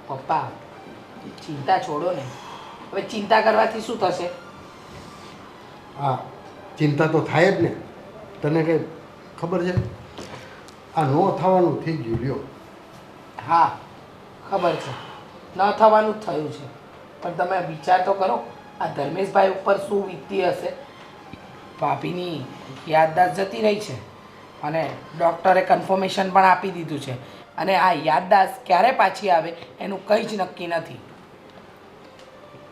પપ્પા ચિંતા છોડો ને. હવે ચિંતા કરવાથી શું થશે? આ ચિંતા તો થાય જ ને. તને કંઈ ખબર છે? આ ન થવાનું થઈ ગયું લ્યો. હા ખબર છે, ન થવાનું જ થયું છે. પણ તમે વિચાર તો કરો, આ ધર્મેશભાઈ ઉપર શું વીતતી હશે. ભાભીની યાદદાસ્ત જતી રહી છે અને ડૉક્ટરે કન્ફર્મેશન પણ આપી દીધું છે. અને આ યાદદાસ્ત ક્યારે પાછી આવે એનું કંઈ જ નક્કી નથી.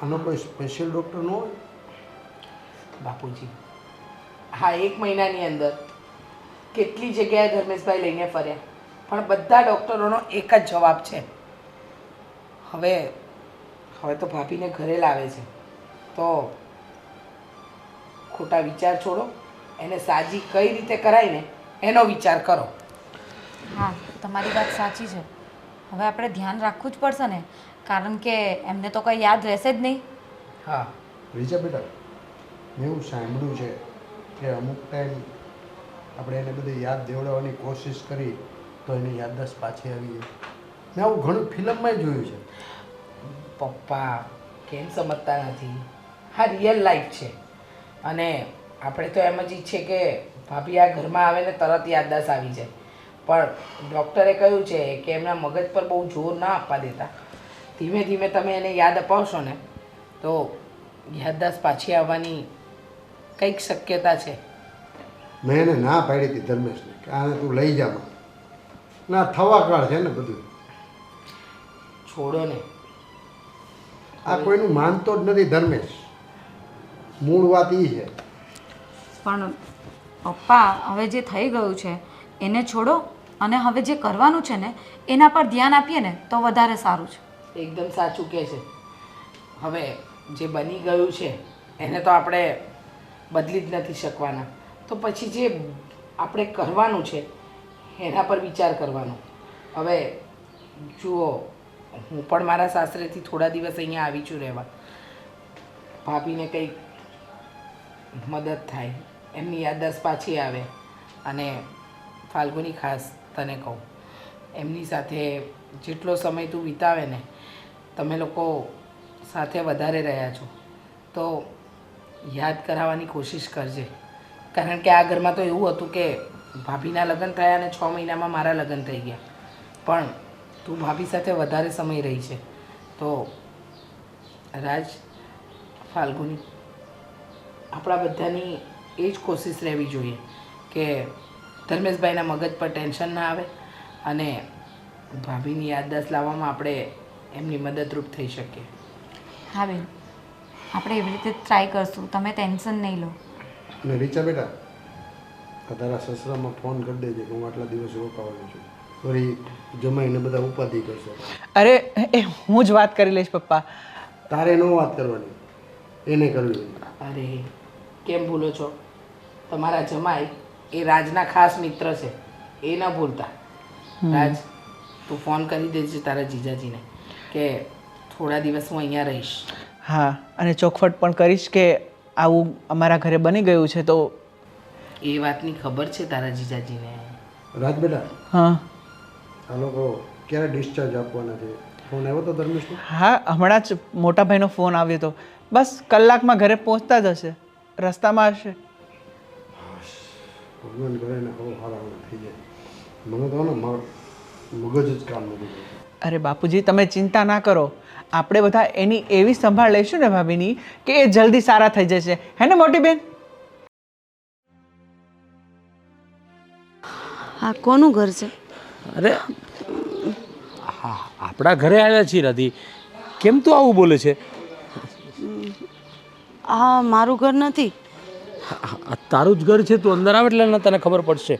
આનો કોઈ સ્પેશિયલ ડૉક્ટર ન હોય? બાપુજી, હા 1 મહિનાની અંદર કેટલી જગ્યાએ ધર્મેશભાઈ લઈને ફર્યા, પણ બધા ડૉક્ટરોનો એક જ જવાબ છે. હવે તો ભાભીને ઘરે લાવે છે, તો ખોટા વિચાર છોડો, એને સાજી કઈ રીતે કરાય ને એનો વિચાર કરો. હા, તમારી વાત સાચી છે. હવે આપણે ધ્યાન રાખવું જ પડશે ને, કારણ કે એમને તો કંઈ યાદ રહેશે જ નહીં. હા રીચા બેટા, મેં એવું સાંભળ્યું છે કે અમુક ટાઈમ આપણે એને બધી યાદ દેવડાવવાની કોશિશ કરી તો એની યાદદાસ્ત પાછી આવી જાય. મેં આવું ઘણું ફિલ્મમાં જોયું છે. પપ્પા કેમ સમજતા નથી? હા રિયલ લાઈફ છે અને આપણે તો એમ જ ઈચ્છીએ કે ભાભી આ ઘરમાં આવે ને તરત યાદદાસ્ત આવી જાય. પણ ડૉક્ટરે કહ્યું છે કે એમના મગજ પર બહુ જોર ના આપવા દેતા. ધીમે ધીમે તમે એને યાદ અપાવશો ને તો યાદદાસ્ત પાછી આવવાની કંઈક શક્યતા છે. મેં એને ના પાડી હતી ધર્મેશને કે આને તું લઈ જા. ના થવા કાળ છે ને બધું. છોડો ને. આ કોઈનું માનતો જ નથી ધર્મેશ. મૂળ વાત એ છે. પણ પપ્પા, હવે જે થઈ ગયું છે એને છોડો અને હવે જે કરવાનું છે ને એના પર ધ્યાન આપીએ ને તો વધારે સારું છે. એકદમ સાચું કહે છે. હવે જે બની ગયું છે એને તો આપણે બદલી જ નથી શકવાના. તો પછી જે આપણે કરવાનું છે એના પર વિચાર કરવાનો. હવે જુઓ, હું પણ મારા સાસરેથી થોડા દિવસ અહીંયા આવી છું રહેવા. ભાભીને કંઈક મદદ થાય, એમની યાદદાસ્ત પાછી આવે. અને ફાલ્ગુની, ખાસ તને કહું, એમની સાથે જેટલો સમય તું વિતાવે ને, તમે લોકો સાથે વધારે રહ્યા છો તો યાદ કરાવવાની કોશિશ કરજે. કારણ કે આ ઘરમાં તો એવું હતું કે ભાભીના લગ્ન થયા અને 6 મહિનામાં મારા લગ્ન થઈ ગયા. પણ તું ભાભી સાથે વધારે સમય રહી છે તો રાજ, ફાલ્ગુની, આપણા બધાની એ જ કોશિશ રહેવી જોઈએ કે ધર્મેશભાઈના મગજ પર ટેન્શન ના આવે અને ભાભીની યાદદાસ્ત લાવવામાં આપણે એમની મદદરૂપ થઈ શકીએ. હા બેન, આપણે એવી રીતે ટ્રાય કરશું. તમે ટેન્શન નહીં લો. અને રીચા બેટા, આ તારા સસરામાં ફોન કરી દેજે કે હું આટલા દિવસ રોકાવાનો છું. વળી જમાઈને બધા ઉપાધિ કરશે. અરે એ હું જ વાત કરી લઈશ પપ્પા. તારે ન વાત કરવાની, એને કરવી. અરે કેમ ભૂલો છો? તમારા જમાઈ એ રાજના ખાસ મિત્ર છે, એ ન ભૂલતા. રાજ, તું ફોન કરી દેજે તારા જીજાજીને કે થોડા દિવસ હું અહીંયા રહીશ. હા, અને ચોખવટ પણ કરીશ કે આવું અમારા ઘરે બની ગયું છે તો. એ વાતની ખબર છે તારા જીજાજીને? રાજ બેટા, હા આ લોકો ક્યારે ડિસ્ચાર્જ આપવાના છે? ફોન આવ્યો તો ધર્મેશનો? હા, હમણાં જ મોટા ભાઈનો ફોન આવ્યો હતો. બસ કલાકમાં ઘરે પહોંચતા જ હશે, રસ્તામાં હશે. ભગવાન કરે ને હવે હારા થઈ જાય. મને તો ને મગજ જ કામ નથી કરતું. અરે બાપુજી, તમે ચિંતા ના કરો. આપણે બધા એની એવી સંભાળ લઈશું ને ભાભીની કે એ જલ્દી સારા થઈ જશે. હે ને મોટી બેન? આ કોનું ઘર છે? અરે હા, આપણા ઘરે આવ્યા છીએ રાધી. કેમ તું આવું બોલે છે? આ મારું ઘર નથી. આ તારું જ ઘર છે, તું અંદર આવે એટલે તને ખબર પડશે.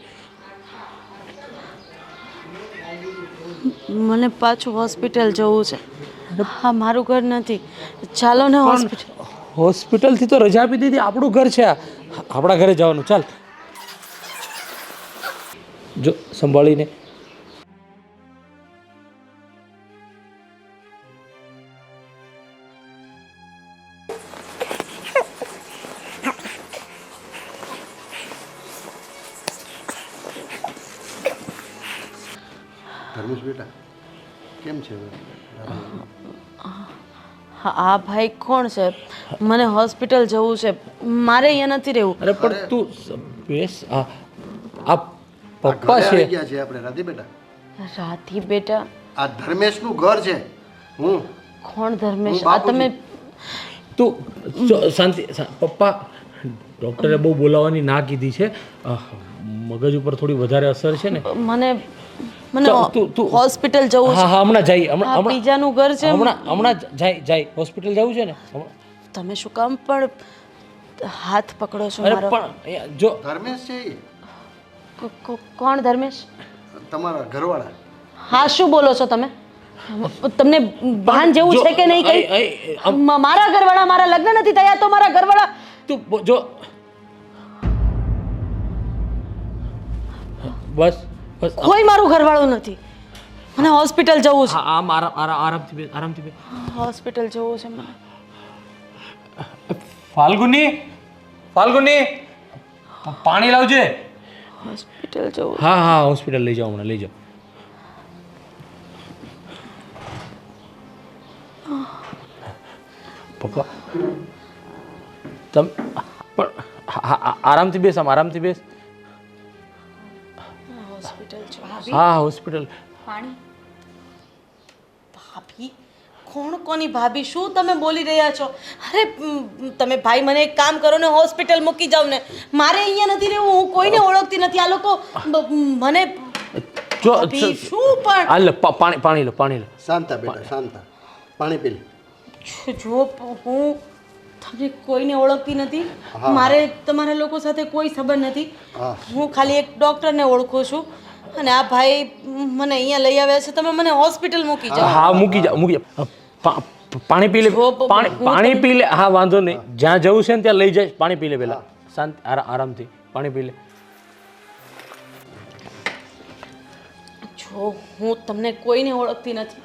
મને પાછું હોસ્પિટલ જવું છે. હા, મારું ઘર નથી. ચાલો ને હોસ્પિટલ. હોસ્પિટલથી તો રજા આપી દીધી. આપણું ઘર છે આ. આપણા ઘરે જવાનું. ચાલ, જો સંભાળીને. ધર્મેશ બેટા, કેમ છે? આ ભાઈ કોણ છે? મને હોસ્પિટલ જવું છે, મારે અહીંયા નથી રહેવું. અરે પણ તું બેસ. આ પપ્પા ઘરે આવી છે. ગયા છે આપણે રાધી બેટા. રાધી બેટા? આ ધર્મેશનું ઘર છે. હું કોણ ધર્મેશ? હું આ તમે તું શાંતિ. પપ્પા ડૉક્ટરે બહુ બોલાવવાની ના કીધી છે. મગજ ઉપર થોડી વધારે અસર છે ને. મને મને તું હોસ્પિટલ જવું હા છે. હા હમણાં જઈ. આ હમણાં બીજાનું ઘર છે. હમણાં જાય હોસ્પિટલ જવું છે ને હમણાં. તમે શું કામ પણ હાથ પકડો છો અરે મારો? પણ જો ધર્મેશ છે એ? કોણ ધર્મેશ? તમારા ઘરવાળા. હા, શું બોલો છો તમે? તમને ભાન જેવું છે કે નહીં કઈ? મારા ઘરવાળા, મારા લગ્ન નથી થયા તો મારા ઘરવાળા. તું જો બસ બસ. કોઈ મારું ઘરવાળું નથી. મને હોસ્પિટલ જવું છે. આમ આરામથી બે. હોસ્પિટલ જવું છે મને. ફાલ્ગુની પાણી લાવજે. હોસ્પિટલ જવું. હા હોસ્પિટલ લઈ જાઓ હમણાં લઈ જાઓ. પપ્પા તમે પણ આરામથી બેસ. આરામથી બેસ. હોસ્પિટલ જવું. હા હોસ્પિટલ. પાણી. ભાભી? કોણ કોની ભાભી? શું તમે બોલી રહ્યા છો? અરે તમે ભાઈ મને એક કામ કરો ને, હોસ્પિટલ મૂકી જાવ ને. મારે અહીંયા નથી રહેવું. હું કોઈને ઓળખતી નથી. આ લોકો મને જો ભાભી, શું પણ આ લે પાણી લો. શાંતા બેટા શાંતા. પાણી પી લે. જો હું તમને કોઈને ઓળખતી નથી. મારે તમારા લોકો સાથે કોઈ સંબંધ નથી. હું ખાલી એક ડૉક્ટરને ઓળખું છું અને આ ભાઈ મને અહીંયા લઈ આવ્યા છે. તમે મને હોસ્પિટલ મૂકી જાઓ. હા મૂકી જાઓ. પાણી પી લે. પાણી પી લે. હા વાંધો નહીં. જ્યાં જવું છે ને ત્યાં લઈ જાય. પાણી પી લે પહેલા. શાંતિ આરામથી પાણી પી લે. જો હું તમને કોઈને ઓળખતી નથી.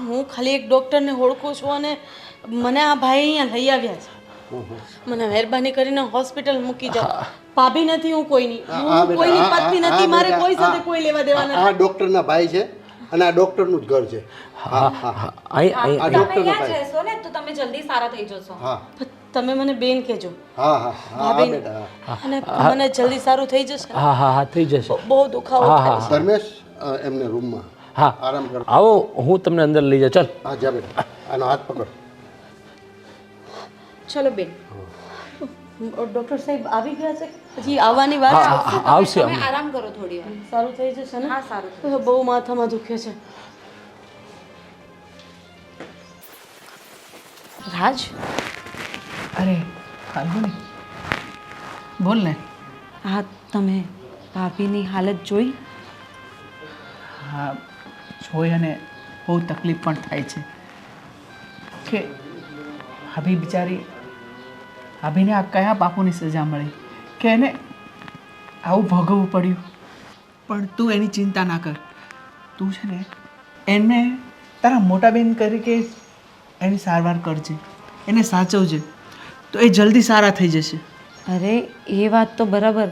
હું ખાલી એક ડૉક્ટરને ઓળખું છું અને મને આ ભાઈ અહીંયા લઈ આવ્યા છે. મને મહેરબાની કરીને હોસ્પિટલ મૂકી જાઓ. ભાભી નથી હું કોઈની. હું કોઈની પત્ની નથી. મારે કોઈ સાથે કોઈ લેવા દેવા નથી. આ ડોક્ટરના ભાઈ છે અને આ ડોક્ટરનું જ ઘર છે. આ ડોક્ટરનો ભાઈ. રહેશો ને તો તમે જલ્દી સારા થઈ જશો. તમે મને બેન કહેજો. હા બેટા. અને મને જલ્દી સારું થઈ જશે. હા થઈ જશે. બહુ દુખાવો થાય છે. ધર્મેશ એમને રૂમમાં હા આરામ કરો. આવો હું તમને અંદર લઈ જાઉં. ચાલ. હા જા બેટા. આનો હાથ પકડ. ચલો બેન. ડૉક્ટર સાહેબ આવી ગયા છે? હજી આવવાની વાર છે? આવશે. તમે આરામ કરો થોડી વાર. સારું થઈ જશે ને? હા, સારું બહુ માથામાં દુખે છે. રાજ, અરે ફાલ્ગુની બોલ ને. હા તમે ભાભીની હાલત જોઈ? હા જોઈ અને બહુ તકલીફ પણ થાય છે કે ભાભી બિચારી ભાભીને આ કયા પાપોની સજા મળી કે એને આવું ભોગવવું પડ્યું. પણ તું એની ચિંતા ના કર. તું છે ને એને તારા મોટા બેન તરીકે એની સારવાર કરજે, એને સાચવજે તો એ જલ્દી સારા થઈ જશે. અરે એ વાત તો બરાબર,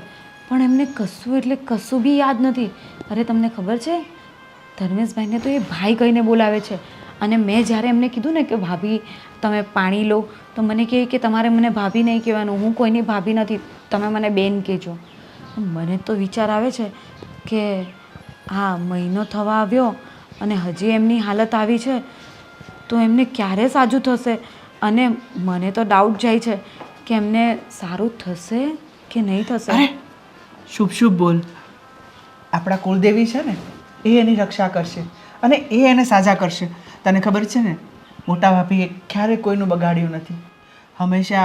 પણ એમને કશું એટલે કશું બી યાદ નથી. અરે તમને ખબર છે ધર્મેશભાઈને તો એ ભાઈ કહીને બોલાવે છે. અને મેં જ્યારે એમને કીધું ને કે ભાભી તમે પાણી લો તો મને કહે કે તમારે મને ભાભી નહીં કહેવાનું, હું કોઈની ભાભી નથી, તમે મને બેન કહેજો. મને તો વિચાર આવે છે કે હા મહિનો થવા આવ્યો અને હજી એમની હાલત આવી છે તો એમને ક્યારે સાજું થશે. અને મને તો ડાઉટ જાય છે કે એમને સારું થશે કે નહીં થશે. અરે શુભ શુભ બોલ. આપણા કુળદેવી છે ને એ એની રક્ષા કરશે અને એ એને સાજા કરશે. તને ખબર છે ને મોટા ભાભીએ ક્યારેય કોઈનું બગાડ્યું નથી. હંમેશા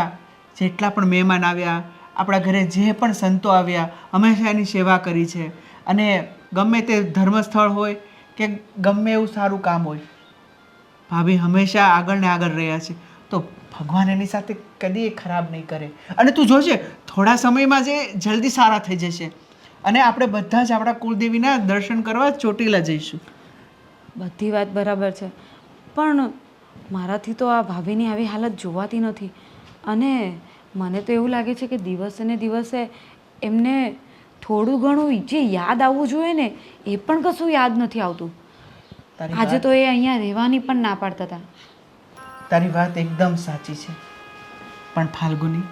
જેટલા પણ મહેમાન આવ્યા, આપણા ઘરે જે પણ સંતો આવ્યા, હંમેશા એની સેવા કરી છે. અને ગમે તે ધર્મસ્થળ હોય કે ગમે એવું સારું કામ હોય, ભાભી હંમેશા આગળ ને આગળ રહ્યા છે. તો ભગવાન એની સાથે કદી ખરાબ નહીં કરે. અને તું જોજે થોડા સમયમાં જે જલ્દી સારા થઈ જશે. અને આપણે બધા જ આપણા કુળદેવીના દર્શન કરવા ચોટીલા જઈશું. બધી વાત બરાબર છે, પણ મારાથી તો આ ભાભીની આવી હાલત જોવાતી નથી. અને મને તો એવું લાગે છે કે દિવસે ને દિવસે એમને થોડું ઘણું જે યાદ આવવું જોઈએ ને એ પણ કશું યાદ નથી આવતું. તારી આજે તો એ અહીંયા રહેવાની પણ ના પાડતા હતા. તારી વાત એકદમ સાચી છે, પણ ફાલ્ગુની,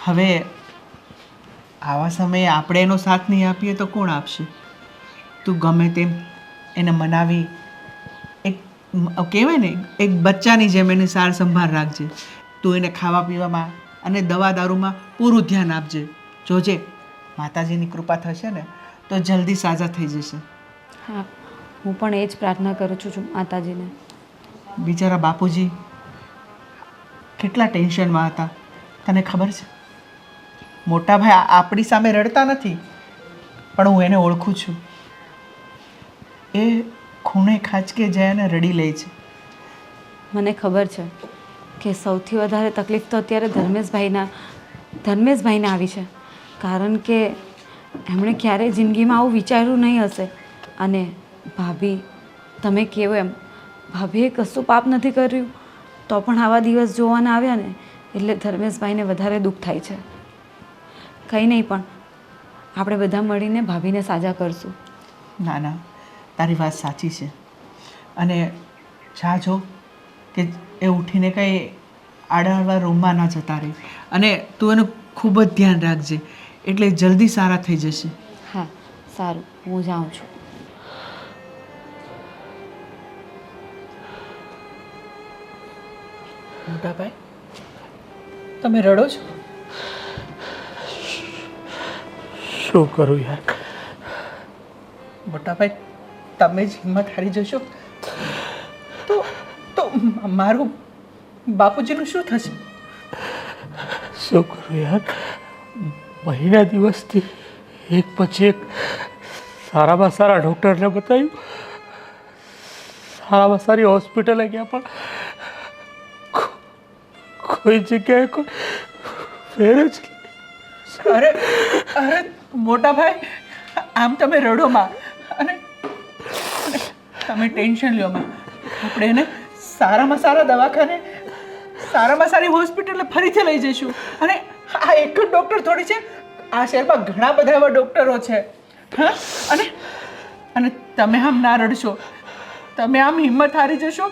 હવે આવા સમયે આપણે એનો સાથ નહીં આપીએ તો કોણ આપશે? તું ગમે તેમ એને મનાવી, એક કહેવાય ને એક બચ્ચાની જેમ એની સાર સંભાળ રાખજે. તું એને ખાવા પીવામાં અને દવા દારૂમાં પૂરું ધ્યાન આપજે. જોજે માતાજીની કૃપા થશે ને તો જલ્દી સાજા થઈ જશે. હા, હું પણ એ જ પ્રાર્થના કરું છું માતાજીને. બિચારા બાપુજી કેટલા ટેન્શનમાં હતા, તને ખબર છે? મોટા ભાઈ આપણી સામે રડતા નથી, પણ હું એને ઓળખું છું. એ ખૂણે ખાંચકે જઈને રડી લે છે. મને ખબર છે કે સૌથી વધારે તકલીફ તો અત્યારે ધર્મેશભાઈને આવી છે, કારણ કે એમણે ક્યારેય જિંદગીમાં આવું વિચાર્યું નહીં હશે. અને ભાભી, તમે કહો એમ, ભાભીએ કશું પાપ નથી કર્યું તો પણ આવા દિવસ જોવાના આવ્યા ને એટલે ધર્મેશભાઈને વધારે દુઃખ થાય છે. કંઈ નહીં, પણ આપણે બધા મળીને ભાભીને સાજા કરશું. ના ના, તારી વાત સાચી છે. અને જા જો કે એ ઉઠીને કંઈ આડાહળવા રૂમમાં ના જતા રહે, અને તું એનું ખૂબ જ ધ્યાન રાખજે, એટલે જલ્દી સારા થઈ જશે. હા, સારું, હું જાઉં છું. મોટા ભાઈ, તમે રડો છો? શું કરું યાર? મોટા ભાઈ, તમે જ હિંમત હારી જશો તો તો મારું બાપુજીનું શું થશે? શું કરું યાર? મહિના દિવસથી એક પછી એક સારામાં સારા ડૉક્ટરને બતાવ્યું, સારામાં સારી હોસ્પિટલે ગયા, પણ કોઈ જગ્યાએ કોઈ ફેર જ નહીં. અરે અરે મોટા ભાઈ, આમ તમે રડો માં, અને તમે ટેન્શન લ્યો માં. આપણે એને સારામાં સારા દવાખાને, સારામાં સારી હોસ્પિટલે ફરીથી લઈ જઈશું. અને આ એક જ ડૉક્ટર થોડી છે, આ શહેરમાં ઘણા બધા એવા ડૉક્ટરો છે. હા, અને તમે આમ ના રડશો, તમે આમ હિંમત હારી જશો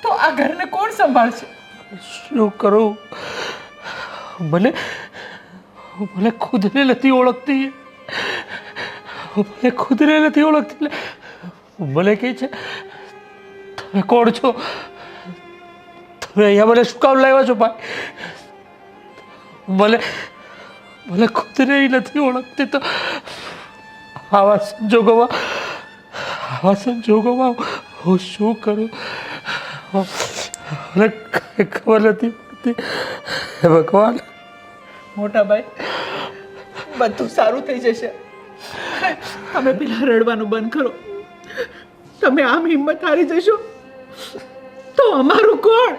તો આ ઘરને કોણ સંભાળશે? શું કરું? મને ખુદને નથી ઓળખતી, મને ખુદને નથી ઓળખતી. મને કહે છે તમે કોણ છો? તમે અહીંયા મને શું કામ લાવ્યા છો ભાઈ? મને ખુદને નથી ઓળખતી. તો આવા સંજોગોમાં હું શું કરું? મને કાંઈ ખબર નથી પડતી. હે ભગવાન! મોટા ભાઈ, બધું સારું થઈ જશે. તમે પેલા રડવાનું બંધ કરો. તમે આમ હિંમત હારી જશો તો અમારું કોણ?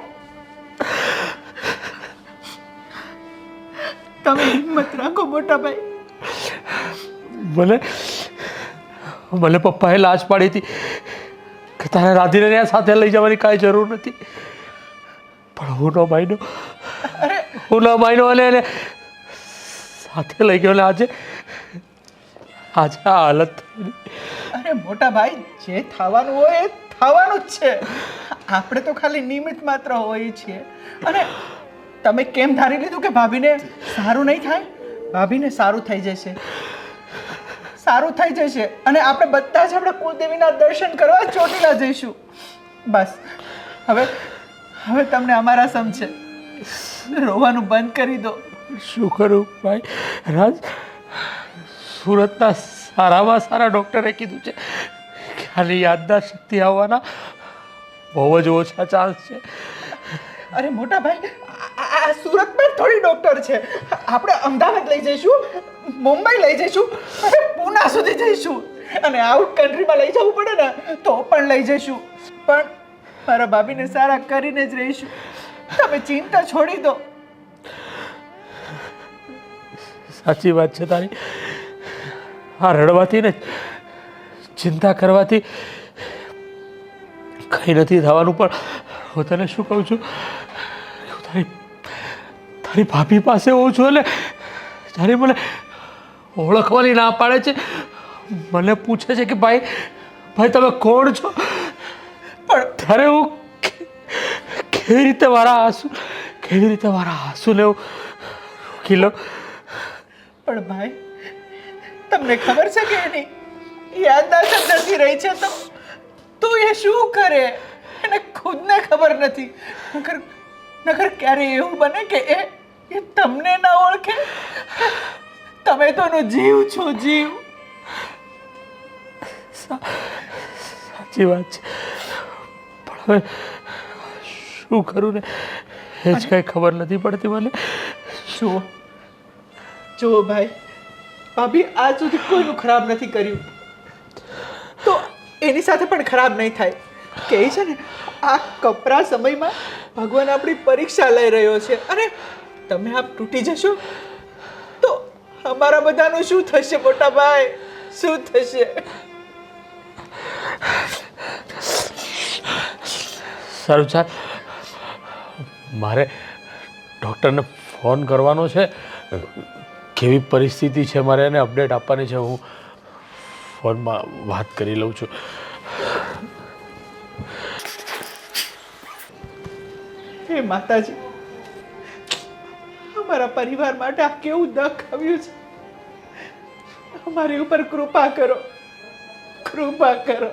તમે હિંમત રાખો મોટા ભાઈ. મને પપ્પાએ લાજ પાડી હતી કે તારે રાધીને ત્યાં સાથે લઈ જવાની કાંઈ જરૂર નથી, પણ હું ન માન્યો અને એને સાથે લઈ ગયો. અને આજે આ હાલત થઈ. અરે મોટા ભાઈ, જે થવાનું હોય એ થવાનું જ છે. આપણે તો ખાલી નિમિત્ત માત્ર હોઈએ છીએ. અને તમે કેમ ધારી લીધું કે ભાભીને સારું નહીં થાય? ભાભીને સારું થઈ જશે, સારું થઈ જશે. અને આપણે બધા જ આપણે કુળદેવીના દર્શન કરવા ચોટીલા જઈશું. બસ હવે તમને અમારા સમજે, રોવાનું બંધ કરી દો. શું કરું ભાઈ? રાજ, સુરતના સારામાં સારા ડૉક્ટરે કીધું છે કે આની યાદદાસ્ત શક્તિ આવવાના બહુ જ ઓછા ચાન્સ છે. અરે મોટા ભાઈ, આ સુરતમાં થોડી ડૉક્ટર છે. આપણે અમદાવાદ લઈ જઈશું, મુંબઈ લઈ જઈશું, અને પૂના સુધી જઈશું. અને આઉટ કન્ટ્રીમાં લઈ જવું પડે ને તો પણ લઈ જઈશું. પણ મારા ભાભીને સારા કરીને જ રહીશું. તમે ચિંતા છોડી દો. સાચી વાત છે તારી. આ રડવાથી ને ચિંતા કરવાથી કંઈ નથી થવાનું. પણ હું તને શું કહું છું, તારી ભાભી પાસે હોઉં છું એટલે જ્યારે મને ઓળખવાની ના પાડે છે, મને પૂછે છે કે ભાઈ ભાઈ તમે કોણ છો? પણ ત્યારે હું કેવી રીતે મારા આંસુને હું રોકી લઉં? પણ ભાઈ તમને ખબર છે કે એની યાદદાસ્ત નથી રહી છે તો તું એ શું કરે એને ખુદને ખબર નથી. નકર ક્યારે એવું બને કે એ તમને ના ઓળખે? તમે તો એનો જીવ છો, જીવ. સાચી વાત છે, પણ હવે શું કરું ને એ જ કંઈ ખબર નથી પડતી મને. જુઓ ભાઈ, ભાભી આજ સુધી કોઈનું ખરાબ નથી કર્યું તો એની સાથે પણ ખરાબ નહીં થાય. કે છે ને આ કપરા સમયમાં ભગવાન આપણી પરીક્ષા લઈ રહ્યો છે અને તમે આપ તૂટી જશો તો અમારા બધાનું શું થશે મોટા ભાઈ, શું થશે? સારું ચાલ, મારે ડૉક્ટરને ફોન કરવાનો છે. કેવી પરિસ્થિતિ છે મારે એને અપડેટ આપવાની છે. હું ફોનમાં વાત કરી લઉં છું. હે માતાજી, અમારા પરિવાર માટે આ કેવું દુઃખ આવ્યું છે. અમારી ઉપર કૃપા કરો, કૃપા કરો.